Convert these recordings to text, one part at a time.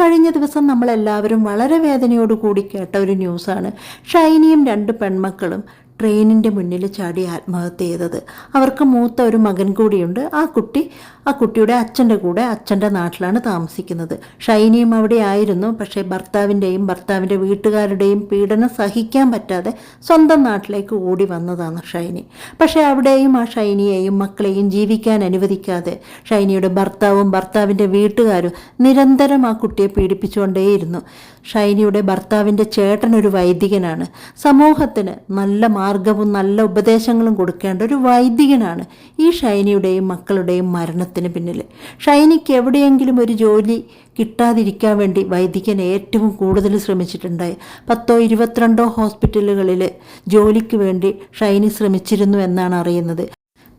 കഴിഞ്ഞ ദിവസം നമ്മളെല്ലാവരും വളരെ വേദനയോട് കൂടി കേട്ട ഒരു ന്യൂസാണ്. ഷൈനിയും 2 പെൺമക്കളും ട്രെയിനിൻ്റെ മുന്നിൽ ചാടി ആത്മഹത്യ ചെയ്തത്. അവർക്ക് മൂത്ത ഒരു മകൻ കൂടിയുണ്ട്. ആ കുട്ടിയുടെ അച്ഛൻ്റെ കൂടെ അച്ഛൻ്റെ നാട്ടിലാണ് താമസിക്കുന്നത്. ഷൈനിയും അവിടെ ആയിരുന്നു. പക്ഷേ ഭർത്താവിൻ്റെ വീട്ടുകാരുടെയും പീഡനം സഹിക്കാൻ പറ്റാതെ സ്വന്തം നാട്ടിലേക്ക് ഓടി വന്നതാണ് ഷൈനി. പക്ഷേ അവിടെയും ആ ഷൈനിയെയും മക്കളെയും ജീവിക്കാൻ അനുവദിക്കാതെ ഷൈനിയുടെ ഭർത്താവിൻ്റെ വീട്ടുകാരും നിരന്തരം ആ കുട്ടിയെ പീഡിപ്പിച്ചുകൊണ്ടേയിരുന്നു. ഷൈനിയുടെ ഭർത്താവിൻ്റെ ചേട്ടൻ ഒരു വൈദികനാണ്. സമൂഹത്തിന് നല്ല മാർഗവും നല്ല ഉപദേശങ്ങളും കൊടുക്കേണ്ട ഒരു വൈദികനാണ് ഈ ഷൈനിയുടെയും മക്കളുടെയും മരണത്തിന് പിന്നിൽ. ഷൈനിക്ക് എവിടെയെങ്കിലും ഒരു ജോലി കിട്ടാതിരിക്കാൻ വേണ്ടി വൈദികൻ ഏറ്റവും കൂടുതൽ ശ്രമിച്ചിട്ടുണ്ടായി. 10-22 ഹോസ്പിറ്റലുകളിൽ ജോലിക്ക് വേണ്ടി ഷൈനി ശ്രമിച്ചിരുന്നു എന്നാണ് അറിയുന്നത്.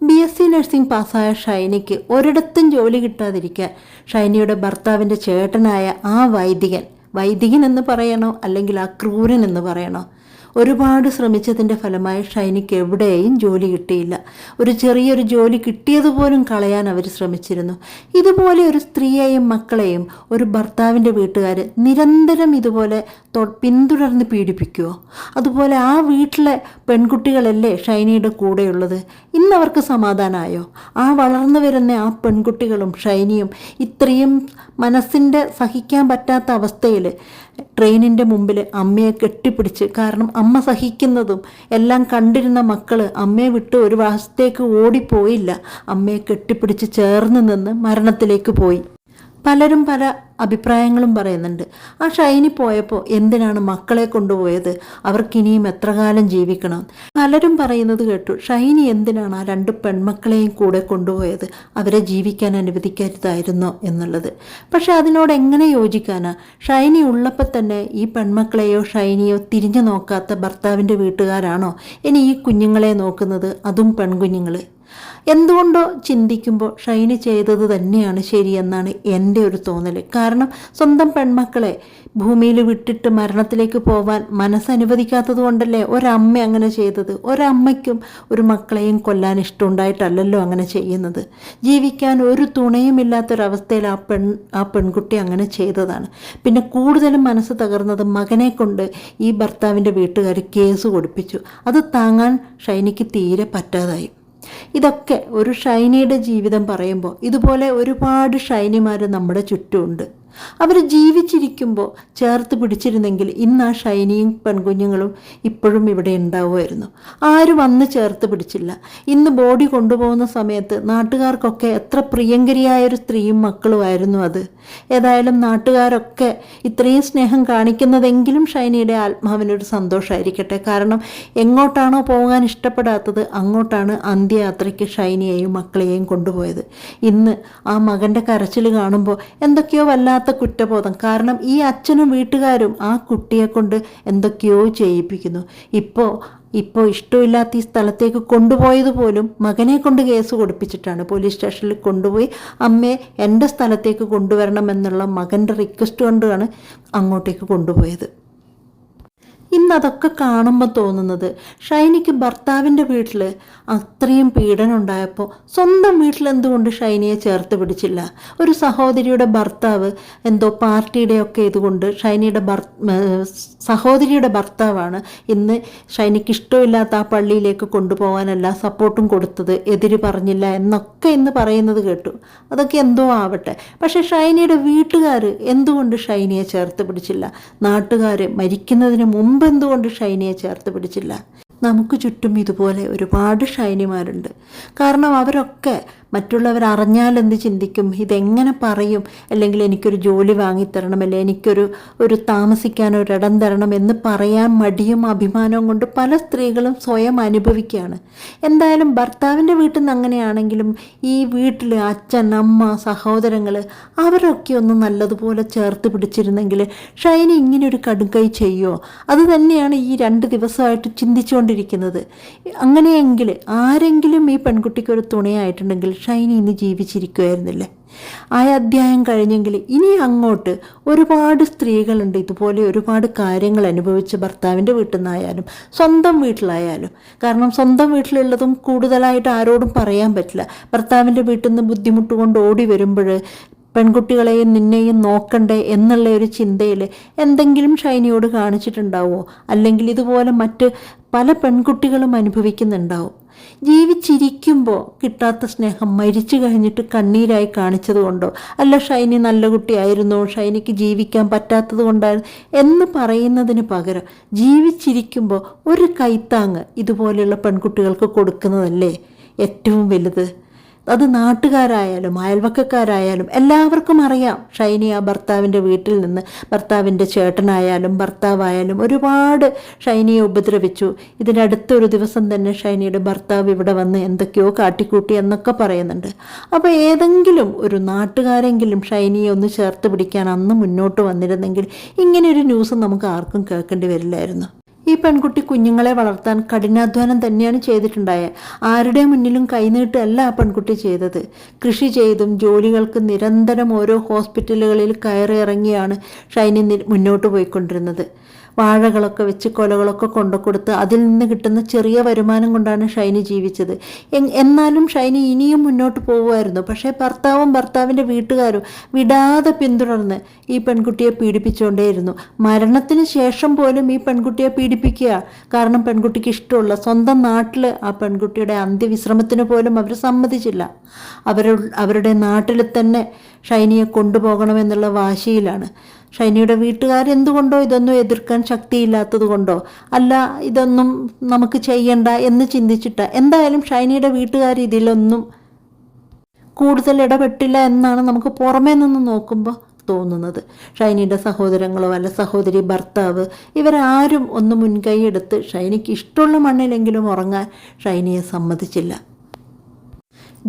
BSc നഴ്സിംഗ് പാസ്സായ ഷൈനിക്ക് ഒരിടത്തും ജോലി കിട്ടാതിരിക്കാൻ ഷൈനിയുടെ ഭർത്താവിൻ്റെ ചേട്ടനായ ആ വൈദികൻ എന്ന് പറയണോ അല്ലെങ്കിൽ ആ ക്രൂരൻ എന്ന് പറയണോ, ഒരുപാട് ശ്രമിച്ചതിൻ്റെ ഫലമായി ഷൈനിക്ക് എവിടെയും ജോലി കിട്ടിയില്ല. ഒരു ചെറിയൊരു ജോലി കിട്ടിയതുപോലും കളയാൻ അവർ ശ്രമിച്ചിരുന്നു. ഇതുപോലെ ഒരു സ്ത്രീയെയും മക്കളെയും ഒരു ഭർത്താവിൻ്റെ വീട്ടുകാർ നിരന്തരം ഇതുപോലെ പിന്തുടർന്ന് പീഡിപ്പിക്കുമോ? അതുപോലെ ആ വീട്ടിലെ പെൺകുട്ടികളല്ലേ ഷൈനിയുടെ കൂടെയുള്ളത്? ഇന്നവർക്ക് സമാധാനമായോ? ആ വളർന്നു വരുന്ന ആ പെൺകുട്ടികളും ഷൈനിയും ഇത്രയും മനസ്സിൻ്റെ സഹിക്കാൻ പറ്റാത്ത അവസ്ഥയിൽ ട്രെയിനിൻ്റെ മുമ്പിൽ അമ്മയെ കെട്ടിപ്പിടിച്ച്, കാരണം അമ്മ സഹിക്കുന്നതും എല്ലാം കണ്ടിരുന്ന മക്കൾ അമ്മയെ വിട്ട് ഒരു വശത്തേക്ക് ഓടിപ്പോയില്ല. അമ്മയെ കെട്ടിപ്പിടിച്ച് ചേർന്ന് നിന്ന് മരണത്തിലേക്ക് പോയി. പലരും പല അഭിപ്രായങ്ങളും പറയുന്നുണ്ട്. ആ ഷൈനി പോയപ്പോൾ എന്തിനാണ് മക്കളെ കൊണ്ടുപോയത്? അവർക്കിനിയും എത്ര കാലം ജീവിക്കണം? പലരും പറയുന്നത് കേട്ടു, ഷൈനി എന്തിനാണ് ആ 2 പെൺമക്കളെയും കൂടെ കൊണ്ടുപോയത്? അവരെ ജീവിക്കാൻ അനുവദിക്കരുതായിരുന്നോ എന്നുള്ളത്. പക്ഷെ അതിനോട് എങ്ങനെ യോജിക്കാനാ? ഷൈനി ഉള്ളപ്പോൾ തന്നെ ഈ പെൺമക്കളെയോ ഷൈനിയോ തിരിഞ്ഞു നോക്കാത്ത ഭർത്താവിൻ്റെ വീട്ടുകാരാണോ ഇനി ഈ കുഞ്ഞുങ്ങളെ നോക്കുന്നത്? അതും പെൺകുഞ്ഞുങ്ങൾ. എന്തുകൊണ്ടോ ചിന്തിക്കുമ്പോൾ ഷൈനി ചെയ്തത് തന്നെയാണ് ശരിയെന്നാണ് എൻ്റെ ഒരു തോന്നൽ. കാരണം സ്വന്തം പെൺമക്കളെ ഭൂമിയിൽ വിട്ടിട്ട് മരണത്തിലേക്ക് പോവാൻ മനസ്സനുവദിക്കാത്തത് കൊണ്ടല്ലേ ഒരമ്മ അങ്ങനെ ചെയ്തത്. ഒരമ്മയ്ക്കും ഒരു മക്കളെയും കൊല്ലാൻ ഇഷ്ടമുണ്ടായിട്ടല്ലല്ലോ അങ്ങനെ ചെയ്യുന്നത്. ജീവിക്കാൻ ഒരു തുണയുമില്ലാത്തൊരവസ്ഥയിൽ ആ പെൺകുട്ടി അങ്ങനെ ചെയ്തതാണ്. പിന്നെ കൂടുതലും മനസ്സ് തകർന്നത് മകനെ കൊണ്ട് ഈ ഭർത്താവിൻ്റെ വീട്ടുകാർ കേസ് കൊടുപ്പിച്ചു. അത് താങ്ങാൻ ഷൈനിക്ക് തീരെ പറ്റാതായി. ഇതൊക്കെ ഒരു ഷൈനിയുടെ ജീവിതം പറയുമ്പോൾ ഇതുപോലെ ഒരുപാട് ഷൈനിമാർ നമ്മുടെ ചുറ്റുമുണ്ട്. അവർ ജീവിച്ചിരിക്കുമ്പോൾ ചേർത്ത് പിടിച്ചിരുന്നെങ്കിൽ ഇന്ന് ആ ഷൈനിയും പെൺകുഞ്ഞുങ്ങളും ഇപ്പോഴും ഇവിടെ ഉണ്ടാവുമായിരുന്നു. ആരും അന്ന് ചേർത്ത് പിടിച്ചില്ല. ഇന്ന് ബോഡി കൊണ്ടുപോകുന്ന സമയത്ത് നാട്ടുകാർക്കൊക്കെ എത്ര പ്രിയങ്കരിയായൊരു സ്ത്രീയും മക്കളുമായിരുന്നു അത്. ഏതായാലും നാട്ടുകാരൊക്കെ ഇത്രയും സ്നേഹം കാണിക്കുന്നതെങ്കിലും ഷൈനിയുടെ ആത്മാവിനൊരു സന്തോഷമായിരിക്കട്ടെ. കാരണം എങ്ങോട്ടാണോ പോകാൻ ഇഷ്ടപ്പെടാത്തത് അങ്ങോട്ടാണ് അന്ത്യയാത്രയ്ക്ക് ഷൈനിയെയും മക്കളെയും കൊണ്ടുപോയത്. ഇന്ന് ആ മകൻ്റെ കരച്ചിൽ കാണുമ്പോൾ എന്തൊക്കെയോ വല്ലാത്ത കുറ്റബോധം. കാരണം ഈ അച്ഛനും വീട്ടുകാരും ആ കുട്ടിയെ കൊണ്ട് എന്തൊക്കെയോ ചെയ്യിപ്പിക്കുന്നു. ഇപ്പോൾ ഇഷ്ടമില്ലാത്ത ഈ സ്ഥലത്തേക്ക് കൊണ്ടുപോയത് പോലും മകനെ കൊണ്ട് കേസ് കൊടുപ്പിച്ചിട്ടാണ്. പോലീസ് സ്റ്റേഷനിൽ കൊണ്ടുപോയി അമ്മയെ എൻ്റെ സ്ഥലത്തേക്ക് കൊണ്ടുവരണം എന്നുള്ള മകൻ്റെ റിക്വസ്റ്റ് കൊണ്ടാണ് അങ്ങോട്ടേക്ക് കൊണ്ടുപോയത്. ഇന്നതൊക്കെ കാണുമ്പോൾ തോന്നുന്നത് ഷൈനിക്ക് ഭർത്താവിൻ്റെ വീട്ടിൽ അത്രയും പീഡനം ഉണ്ടായപ്പോൾ സ്വന്തം വീട്ടിൽ എന്തുകൊണ്ട് ഷൈനിയെ ചേർത്ത് പിടിച്ചില്ല? ഒരു സഹോദരിയുടെ ഭർത്താവ് എന്തോ പാർട്ടിയുടെയൊക്കെ ഇതുകൊണ്ട് സഹോദരിയുടെ ഭർത്താവാണ് ഇന്ന് ഷൈനിക്ക് ഇഷ്ടമില്ലാത്ത ആ പള്ളിയിലേക്ക് കൊണ്ടുപോകാൻ എല്ലാ സപ്പോർട്ടും കൊടുത്തത്, എതിര് പറഞ്ഞില്ല എന്നൊക്കെ ഇന്ന് പറയുന്നത് കേട്ടു. അതൊക്കെ എന്തോ ആവട്ടെ. പക്ഷേ ഷൈനിയുടെ വീട്ടുകാർ എന്തുകൊണ്ട് ഷൈനിയെ ചേർത്ത് പിടിച്ചില്ല? നാട്ടുകാർ മരിക്കുന്നതിന് മുമ്പ് എന്തുകൊണ്ട് ഷൈനിയെ ചേർത്ത് പിടിച്ചില്ല? നമുക്ക് ചുറ്റും ഇതുപോലെ ഒരുപാട് ഷൈനിമാരുണ്ട്. കാരണം അവരൊക്കെ മറ്റുള്ളവർ അറിഞ്ഞാൽ എന്ത് ചിന്തിക്കും, ഇതെങ്ങനെ പറയും, അല്ലെങ്കിൽ എനിക്കൊരു ജോലി വാങ്ങിത്തരണം, അല്ലെങ്കിൽ എനിക്കൊരു താമസിക്കാൻ ഒരിടം തരണം എന്ന് പറയാൻ മടിയും അഭിമാനവും കൊണ്ട് പല സ്ത്രീകളും സ്വയം അനുഭവിക്കുകയാണ്. എന്തായാലും ഭർത്താവിൻ്റെ വീട്ടിൽ നിന്ന് അങ്ങനെയാണെങ്കിലും ഈ വീട്ടിൽ അച്ഛൻ, അമ്മ, സഹോദരങ്ങൾ അവരൊക്കെ ഒന്ന് നല്ലതുപോലെ ചേർത്ത് പിടിച്ചിരുന്നെങ്കിൽ ഷൈനി ഇങ്ങനെയൊരു കടുങ്കൈ ചെയ്യുമോ? അത് തന്നെയാണ് ഈ 2 ദിവസമായിട്ട് ചിന്തിച്ചുകൊണ്ടിരിക്കുന്നത്. അങ്ങനെയെങ്കിൽ ആരെങ്കിലും ഈ പെൺകുട്ടിക്ക് ഒരു തുണയായിട്ടുണ്ടെങ്കിൽ ഷൈനി ഇന്ന് ജീവിച്ചിരിക്കുമായിരുന്നില്ലേ? ആ അധ്യായം കഴിഞ്ഞെങ്കിൽ ഇനി അങ്ങോട്ട് ഒരുപാട് സ്ത്രീകളുണ്ട് ഇതുപോലെ ഒരുപാട് കാര്യങ്ങൾ അനുഭവിച്ച് ഭർത്താവിൻ്റെ വീട്ടിൽ നിന്നായാലും സ്വന്തം വീട്ടിലായാലും. കാരണം സ്വന്തം വീട്ടിലുള്ളതും കൂടുതലായിട്ട് ആരോടും പറയാൻ പറ്റില്ല. ഭർത്താവിൻ്റെ വീട്ടിൽ നിന്ന് ബുദ്ധിമുട്ട് കൊണ്ട് ഓടി വരുമ്പോൾ പെൺകുട്ടികളെയും നിന്നെയും നോക്കണ്ടേ എന്നുള്ള ഒരു ചിന്തയിൽ എന്തെങ്കിലും ഷൈനിയോട് കാണിച്ചിട്ടുണ്ടാവുമോ? അല്ലെങ്കിൽ ഇതുപോലെ മറ്റ് പല പെൺകുട്ടികളും അനുഭവിക്കുന്നുണ്ടാവും. ജീവിച്ചിരിക്കുമ്പോൾ കിട്ടാത്ത സ്നേഹം മരിച്ചു കഴിഞ്ഞിട്ട് കണ്ണീരായി കാണിച്ചത് കൊണ്ടോ, അല്ല ഷൈനി നല്ല കുട്ടിയായിരുന്നു, ഷൈനിക്ക് ജീവിക്കാൻ പറ്റാത്തത് കൊണ്ടായിരുന്നു എന്ന് പറയുന്നതിന് പകരം ജീവിച്ചിരിക്കുമ്പോൾ ഒരു കൈത്താങ്ങ് ഇതുപോലെയുള്ള പെൺകുട്ടികൾക്ക് കൊടുക്കുന്നതല്ലേ ഏറ്റവും വലുത്. അത് നാട്ടുകാരായാലും അയൽവക്കക്കാരായാലും എല്ലാവർക്കും അറിയാം ഷൈനി ആ ഭർത്താവിൻ്റെ വീട്ടിൽ നിന്ന്, ഭർത്താവിൻ്റെ ചേട്ടനായാലും ഭർത്താവായാലും ഒരുപാട് ഷൈനിയെ ഉപദ്രവിച്ചു. ഇതിനടുത്തൊരു ദിവസം തന്നെ ഷൈനിയുടെ ഭർത്താവ് ഇവിടെ വന്ന് എന്തൊക്കെയോ കാട്ടിക്കൂട്ടി എന്നൊക്കെ പറയുന്നുണ്ട്. അപ്പോൾ ഏതെങ്കിലും ഒരു നാട്ടുകാരെങ്കിലും ഷൈനിയെ ഒന്ന് ചേർത്ത് പിടിക്കാൻ അന്ന് മുന്നോട്ട് വന്നിരുന്നെങ്കിൽ ഇങ്ങനെയൊരു ന്യൂസ് നമുക്ക് ആർക്കും കേൾക്കേണ്ടി വരില്ലായിരുന്നു. ഈ പെൺകുട്ടി കുഞ്ഞുങ്ങളെ വളർത്താൻ കഠിനാധ്വാനം തന്നെയാണ് ചെയ്തിട്ടുണ്ടായത്. ആരുടെ മുന്നിലും കൈനീട്ടല്ല ആ പെൺകുട്ടി ചെയ്തത്. കൃഷി ചെയ്തും ജോലികൾക്ക് നിരന്തരം ഓരോ ഹോസ്പിറ്റലുകളിൽ കയറി ഇറങ്ങിയാണ് ഷൈനി മുന്നോട്ട് പോയിക്കൊണ്ടിരുന്നത്. വാഴകളൊക്കെ വെച്ച് കൊലകളൊക്കെ കൊണ്ടുകൊടുത്ത് അതിൽ നിന്ന് കിട്ടുന്ന ചെറിയ വരുമാനം കൊണ്ടാണ് ഷൈനി ജീവിച്ചത്. എന്നാലും ഷൈനി ഇനിയും മുന്നോട്ട് പോകുമായിരുന്നു. പക്ഷേ ഭർത്താവിൻ്റെ വീട്ടുകാരും വിടാതെ പിന്തുടർന്ന് ഈ പെൺകുട്ടിയെ പീഡിപ്പിച്ചുകൊണ്ടേയിരുന്നു. മരണത്തിന് ശേഷം പോലും ഈ പെൺകുട്ടിയെ പീഡിപ്പിക്കുക. കാരണം പെൺകുട്ടിക്ക് ഇഷ്ടമുള്ള സ്വന്തം നാട്ടിൽ ആ പെൺകുട്ടിയുടെ അന്ത്യവിശ്രമത്തിന് പോലും അവർ സമ്മതിച്ചില്ല. അവരുടെ നാട്ടിൽ തന്നെ ഷൈനിയെ കൊണ്ടുപോകണമെന്നുള്ള വാശിയിലാണ്. ഷൈനിയുടെ വീട്ടുകാരെന്തുകൊണ്ടോ ഇതൊന്നും എതിർക്കാൻ ശക്തിയില്ലാത്തത് കൊണ്ടോ, അല്ല ഇതൊന്നും നമുക്ക് ചെയ്യണ്ട എന്ന് ചിന്തിച്ചിട്ട, എന്തായാലും ഷൈനിയുടെ വീട്ടുകാർ ഇതിലൊന്നും കൂടുതൽ ഇടപെട്ടില്ല എന്നാണ് നമുക്ക് പുറമേ നിന്ന് നോക്കുമ്പോൾ തോന്നുന്നത്. ഷൈനിയുടെ സഹോദരങ്ങളോ അല്ല സഹോദരി, ഭർത്താവ്, ഇവരാരും ഒന്ന് മുൻകൈ എടുത്ത് ഷൈനിക്ക് ഇഷ്ടമുള്ള മണ്ണിലെങ്കിലും ഉറങ്ങാൻ ഷൈനിയെ സമ്മതിച്ചില്ല.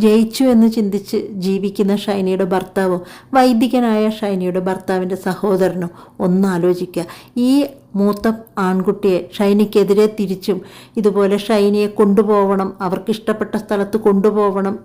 ജയിച്ചു എന്ന് ചിന്തിച്ച് ജീവിക്കുന്ന ഷൈനിയുടെ ഭർത്താവും വൈദികനായ ഷൈനിയുടെ ഭർത്താവിൻ്റെ സഹോദരനും ഒന്നാലോചിക്കുക. ഈ മൂത്ത ആൺകുട്ടിയെ ഷൈനിക്കെതിരെ തിരിച്ചും ഇതുപോലെ ഷൈനിയെ കൊണ്ടുപോകണം, അവർക്കിഷ്ടപ്പെട്ട സ്ഥലത്ത് കൊണ്ടുപോകണം